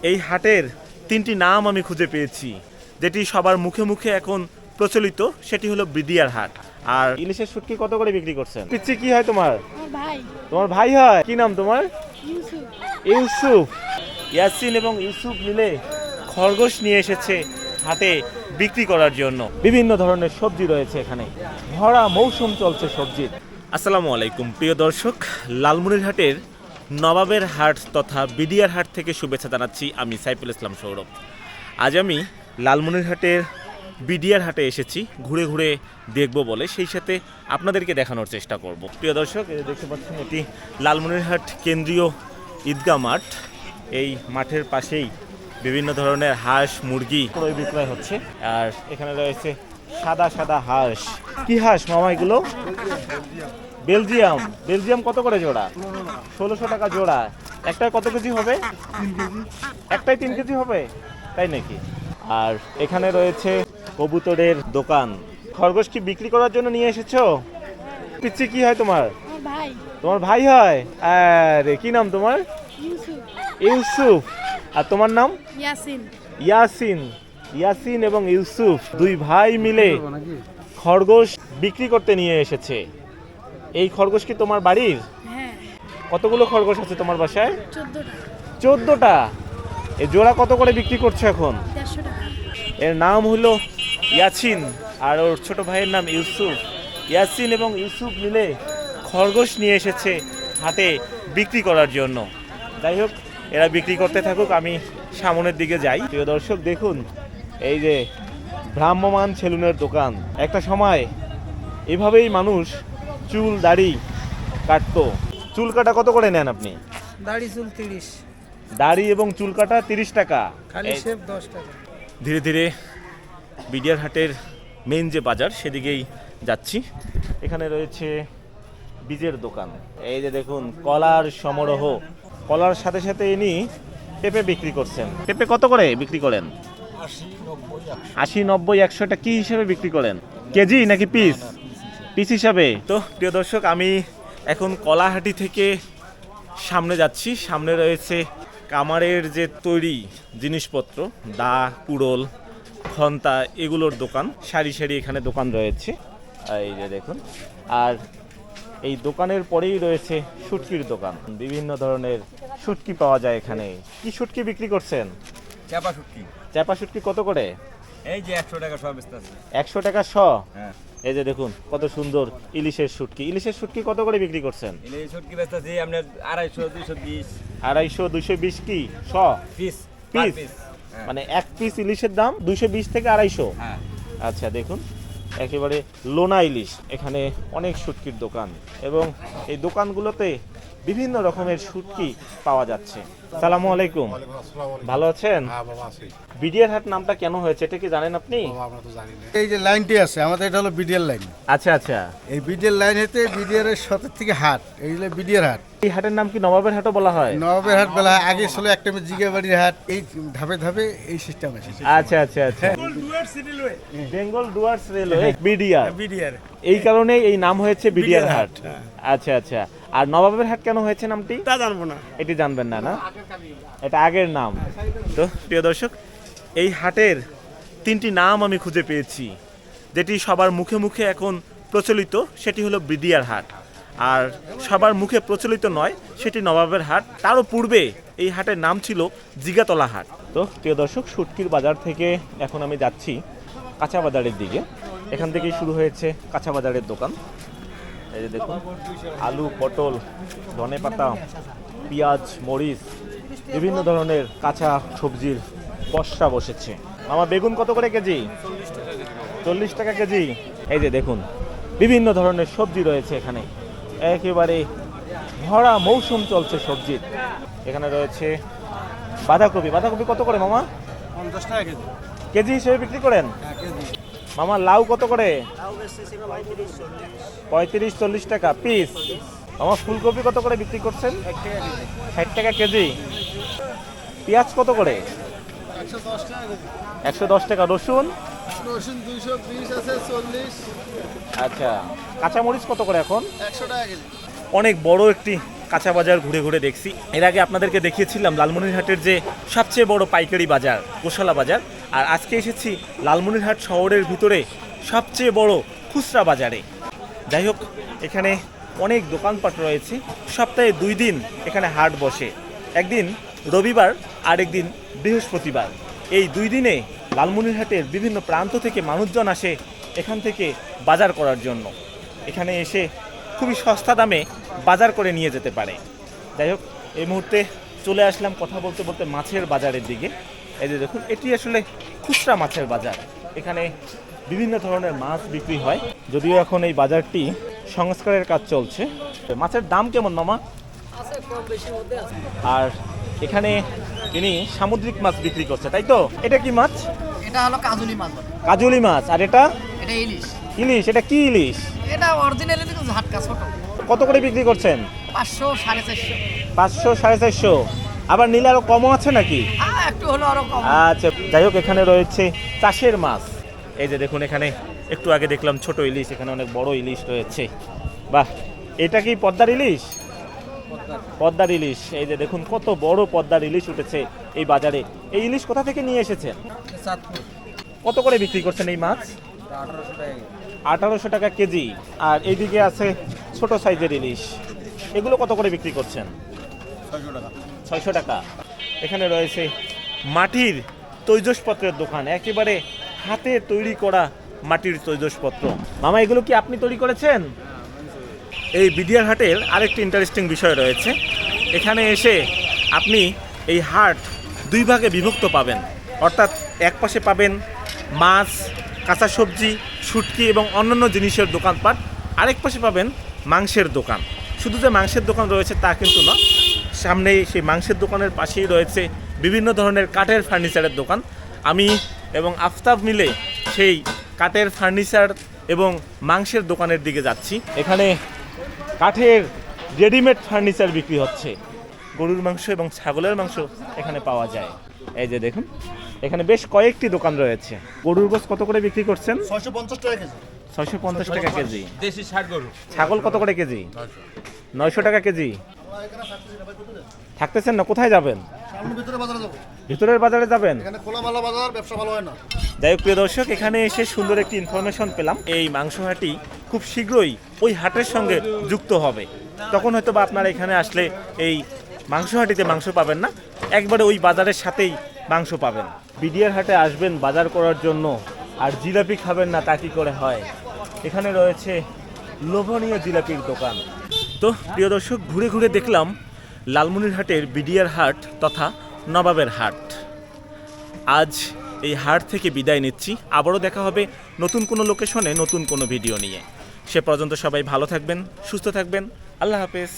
এই হাটের তিনটি নাম আমি খুঁজে পেয়েছি, যেটি সবার মুখে মুখে এখন প্রচলিত, সেটি হলো বিডিআর হাট। আর ইলিশের শুটকি কত করে বিক্রি করছেন? পিচ্ছি কি হয় তোমার? ভাই। তোমার ভাই হয়? কি নাম তোমার? ইউসুফ। ইউসুফ। ইয়াসিন এবং ইউসুফ মিলে খরগোশ নিয়ে এসেছে হাটে বিক্রি করার জন্য। বিভিন্ন ধরনের সবজি রয়েছে এখানে, ভরা মৌসুম চলছে সবজির। আসসালামু আলাইকুম প্রিয় দর্শক, লালমনিরহাটের নবাবের হাট তথা বিডিআর হাট থেকে শুভেচ্ছা জানাচ্ছি। আমি সাইফুল ইসলাম সৌরভ। আজ আমি লালমনিরহাটের বিডিআর হাটে এসেছি ঘুরে ঘুরে দেখব বলে, সেই সাথে আপনাদেরকে দেখানোর চেষ্টা করব। প্রিয় দর্শক, দেখতে পাচ্ছেন এটি লালমনিরহাট কেন্দ্রীয় ঈদগাহ মাঠ। এই মাঠের পাশেই বিভিন্ন ধরনের হাঁস মুরগি ক্রয় বিক্রয় হচ্ছে। আর এখানে রয়েছে সাদা সাদা হাঁস। কি হাঁস মামা এগুলো? বেলজিয়াম। বেলজিয়াম কত করে জোড়া? 1600 টাকা জোড়া। একটাই কত কেজি হবে? 3 কেজি। একটাই 3 কেজি হবে, তাই নাকি? আর এখানে রয়েছে কবুতরের দোকান। খরগোশ কি বিক্রি করার জন্য নিয়ে এসেছো? পিচ্ছি কি হয় তোমার? ভাই। তোমার ভাই হয়? আরে কি নাম তোমার? ইউসুফ। ইউসুফ। আর তোমার নাম? ইয়াসিন। ইয়াসিন। ইয়াসিন এবং ইউসুফ দুই ভাই মিলে খরগোশ বিক্রি করতে নিয়ে এসেছে। এই খরগোশ কি তোমার বাড়ির? হ্যাঁ। কতগুলো খরগোশ আছে তোমার বাসায়? 14টা। 14টা। এই জোড়া কত করে বিক্রি করছো এখন? 150 টাকা। এর নাম হলো ইয়াসিন আর ওর ছোট ভাইয়ের নাম ইউসুফ। ইয়াসিন এবং ইউসুফ মিলে খরগোশ নিয়ে এসেছে হাটে বিক্রি করার জন্য। যাই হোক, এরা বিক্রি করতে থাকুক, আমি সামনের দিকে যাই। প্রিয় দর্শক দেখুন, এই যে ভ্রাম্যমান সেলুনের দোকান। একটা সময় এভাবেই মানুষ চুল দাড়ি কাটতো। চুল কাটা কত করে নেন আপনি? দাড়ি চুল 30, দাড়ি এবং চুল কাটা 30 টাকা। খালি শেভ 10 টাকা। ধীরে ধীরে বিডিআর হাটের মেইন যে বাজার সেদিকেই যাচ্ছি। এখানে রয়েছে বীজের দোকান। এই যে দেখুন, কলার সমারোহ। কলার সাথে সাথে ইনি পেঁপে বিক্রি করছেন। পেঁপে কত করে বিক্রি করেন? 80, 90, 100 টা কি হিসেবে বিক্রি করেন? কেজি নাকি পিস? পিস হিসাবে। তো প্রিয় দর্শক, আমি এখন কলাহাটি থেকে সামনে যাচ্ছি। সামনে রয়েছে কামারের যে তৈরি জিনিসপত্র, দা, কুড়োল, খন্তা, এগুলোর দোকান। সারি সারি এখানে দোকান রয়েছে, এই যে দেখুন। আর এই দোকানের পরেই রয়েছে শুটকির দোকান। বিভিন্ন ধরনের শুটকি পাওয়া যায় এখানে। কি শুটকি বিক্রি করছেন? চাপা শুটকি। চাপা শুটকি কত করে? এই যে 100 টাকা সব বেচতেছে। 100 টাকা শ। হ্যাঁ, এই যে দেখুন কত সুন্দর ইলিশের শুটকি। ইলিশের শুটকি কত করে বিক্রি করছেন? এই শুটকি বেচতেছি আপনার 250, 220 250, 220 কি শ? পিস। পিস। মানে এক পিস ইলিশের দাম 220 থেকে 250। হ্যাঁ। আচ্ছা দেখুন, একেবারে লোনা ইলিশ। এখানে অনেক শুটকির দোকান এবং এই দোকানগুলোতে বিভিন্ন রকমের শুটকি পাওয়া যাচ্ছে। সালামু আলাইকুম। ভালো আছেন? বিডিআর হাট নামটা কেন হয়েছে এটা কি জানেন আপনি? এই যে লাইনটি আছে আমাদের, এটা হলো বিডিআর লাইন। আচ্ছা আচ্ছা। এই বিডিআর লাইন হতে বিডিআর এর সতের থেকে হাট, এই হলো বিডিআর হাট। এই হাটের নাম কি নবাবের হাটও বলা হয়? নবাবের হাট বলা হয়। আগে ছিল একটা জিগাবাড়ির হাট। এই ধাপে ধাপে এই সিস্টেম আছে। আচ্ছা আচ্ছা আচ্ছা। Bengal Dooars railway BDR. BDR এই কারণে এই নাম হয়েছে বিডিআর হাট। আচ্ছা আচ্ছা। আর নবাবের হাট কেন হয়েছে নামটি? তা জানবো না। এটি জানবেন না? না, এটা আগের নাম। তো প্রিয় দর্শক, এই হাটের তিনটি নাম আমি খুঁজে পেয়েছি, যেটি সবার মুখে মুখে এখন প্রচলিত, সেটি হলো বিডিআর হাট। আর সবার মুখে প্রচলিত নয়, সেটি নবাবের হাট। তারও পূর্বে এই হাটের নাম ছিল জিগাতলা হাট। তো প্রিয় দর্শক, শুটকির বাজার থেকে এখন আমি যাচ্ছি কাঁচা বাজারের দিকে। এখান থেকেই শুরু হয়েছে কাঁচা বাজারের দোকান। এই যে দেখুন, আলু, পটল, ধনেপাতা, পেঁয়াজ, মরিচ, বিভিন্ন ধরনের কাঁচা সবজির পসরা বসেছে। আমার বেগুন কত করে কেজি? 40 টাকা কেজি। এই যে দেখুন, বিভিন্ন ধরনের সবজি রয়েছে এখানে, একেবারে ভরা মৌসুম চলছে সবজির। এখানে রয়েছে বাঁধাকপি। বাঁধাকপি কত করে মামা? 50 টাকা কেজি। কেজি হিসেবে বিক্রি করেন? মামা লাউ কত করে? 35-40 টাকা পিস। আমার ফুলকপি কত করে বিক্রি করছেন? 60 টাকা কেজি। পেঁয়াজ কত করে? 110 টাকা কেজি। 110 টাকা। রসুন? রসুন 220 আছে, 40। আচ্ছা। কাঁচামরিচ কত করে এখন? 100 টাকা কেজি। অনেক বড় একটি কাঁচা বাজার ঘুরে ঘুরে দেখছি। এর আগে আপনাদেরকে দেখিয়েছিলাম লালমনিরহাটের যে সবচেয়ে বড় পাইকারি বাজার গোশালা বাজার, আর আজকে এসেছি লালমনিরহাট শহরের ভিতরে সবচেয়ে বড় খুচরা বাজারে। যাই হোক, এখানে অনেক দোকানপাট রয়েছে। সপ্তাহে 2 দিন এখানে হাট বসে, একদিন রবিবার আর একদিন বৃহস্পতিবার। এই 2 দিনে লালমনিরহাটের বিভিন্ন প্রান্ত থেকে মানুষজন আসে এখান থেকে বাজার করার জন্য। এখানে এসে খুবই সস্তা দামে বাজার করে নিয়ে যেতে পারে। যাই হোক, এই মুহূর্তে চলে আসলাম কথা বলতে বলতে মাছের বাজারের দিকে। এই যে দেখুন, এটি আসলে খুচরা মাছের বাজার। এখানে বিভিন্ন ধরনের মাছ বিক্রি হয়, যদিও এখন এই বাজারটি সংস্কারের কাজ চলছে। মাছের দাম কেমন মামা? আর এখানে তিনি সামুদ্রিক মাছ বিক্রি করছে, তাই তো? এটা কি মাছ? এটা হলো কাজুলি মাছ বলে। কাজুলি মাছ। আর এটা এটা ইলিশ। ইলিশ। এটা কি ইলিশ? এটা অরিজিনালি কিন্তু ঝাটকা ছোট। কত করে বিক্রি করছেন? 500 450। 500 450। আবার নিলে আরো কমও আছে নাকি? একটু হলো আরো কম। আচ্ছা, যাই হোক, এখানে রয়েছে চাষের মাছ। এই যে দেখুন, এখানে একটু আগে দেখলাম ছোট ইলিশ, এখানে অনেক বড় ইলিশ রয়েছে। বাহ, এটা কি পদ্মার ইলিশ? পদ্মার ইলিশ। এই যে দেখুন, কত বড় পদ্মার ইলিশ উঠেছে এই বাজারে। এই ইলিশ কোথা থেকে নিয়ে এসেছেন? চাঁদপুর কত করে বিক্রি করছেন এই মাছ? 1800 টাকা। 1800 টাকা কেজি। আর এইদিকে আছে ছোট সাইজের ইলিশ, এগুলো কত করে বিক্রি করছেন? 600 টাকা। 600 টাকা। এখানে রয়েছে মাটির তৈজসপত্রের দোকান, একেবারে হাতে তৈরি করা মাটির তৈজসপত্র। মামা, এগুলো কি আপনি তৈরি করেছেন? এই বিডিআর হাটের আরেকটি ইন্টারেস্টিং বিষয় রয়েছে। এখানে এসে আপনি এই হাট 2 ভাগে বিভক্ত পাবেন, অর্থাৎ এক পাশে পাবেন মাছ, কাঁচা সবজি, শুটকি এবং অন্যান্য জিনিসের দোকানপাট, আরেক পাশে পাবেন মাংসের দোকান। শুধু যে মাংসের দোকান রয়েছে তা কিন্তু না, সামনেই সেই মাংসের দোকানের পাশেই রয়েছে বিভিন্ন ধরনের কাঠের ফার্নিচারের দোকান। আমি এবং আফতাব মিলে সেই কাঠের ফার্নিচার এবং মাংসের দোকানের দিকে যাচ্ছি। এখানে কাঠের রেডিমেড ফার্নিচার বিক্রি হচ্ছে। গরুর মাংস এবং ছাগলের মাংস এখানে পাওয়া যায়। এই যে দেখুন, এখানে বেশ কয়েকটি দোকান রয়েছে। গরুর গোশত কত করে বিক্রি করছেন? 650 টাকা কেজি। 650 টাকা কেজি। দেশি 60 গরু। ছাগল কত করে কেজি? 900 টাকা কেজি। থাকতেছেন না, কোথায় যাবেন? সামনে ভিতরে বাজারে যাব। ভিতরের বাজারে যাবেন? এখানে খোলামেলা বাজার, ব্যবসা ভালো হয় না। যাই হোক, প্রিয় দর্শক, এখানে এসে সুন্দর একটি ইনফরমেশন পেলাম। এই মাংস হাটই খুব শীঘ্রই ওই হাটের সঙ্গে যুক্ত হবে। তখন হয়তো বা আপনারা এখানে আসলে এই মাংস হাটিতে মাংস পাবেন না, একবারে ওই বাজারের সাথেই মাংস পাবেন। বিডিআর হাটে আসবেন বাজার করার জন্য, আর জিলাপি খাবেন না তা কি করে হয়? এখানে রয়েছে লোভনীয় জিলাপির দোকান। তো প্রিয় দর্শক, ঘুরে ঘুরে দেখলাম লালমনিরহাটের বিডিআর হাট তথা নবাবের হাট। আজ এই হাট থেকে বিদায় নিচ্ছি। আবারও দেখা হবে নতুন কোনো লোকেশনে নতুন কোনো ভিডিও নিয়ে। সে পর্যন্ত সবাই ভালো থাকবেন, সুস্থ থাকবেন। আল্লাহ হাফেজ।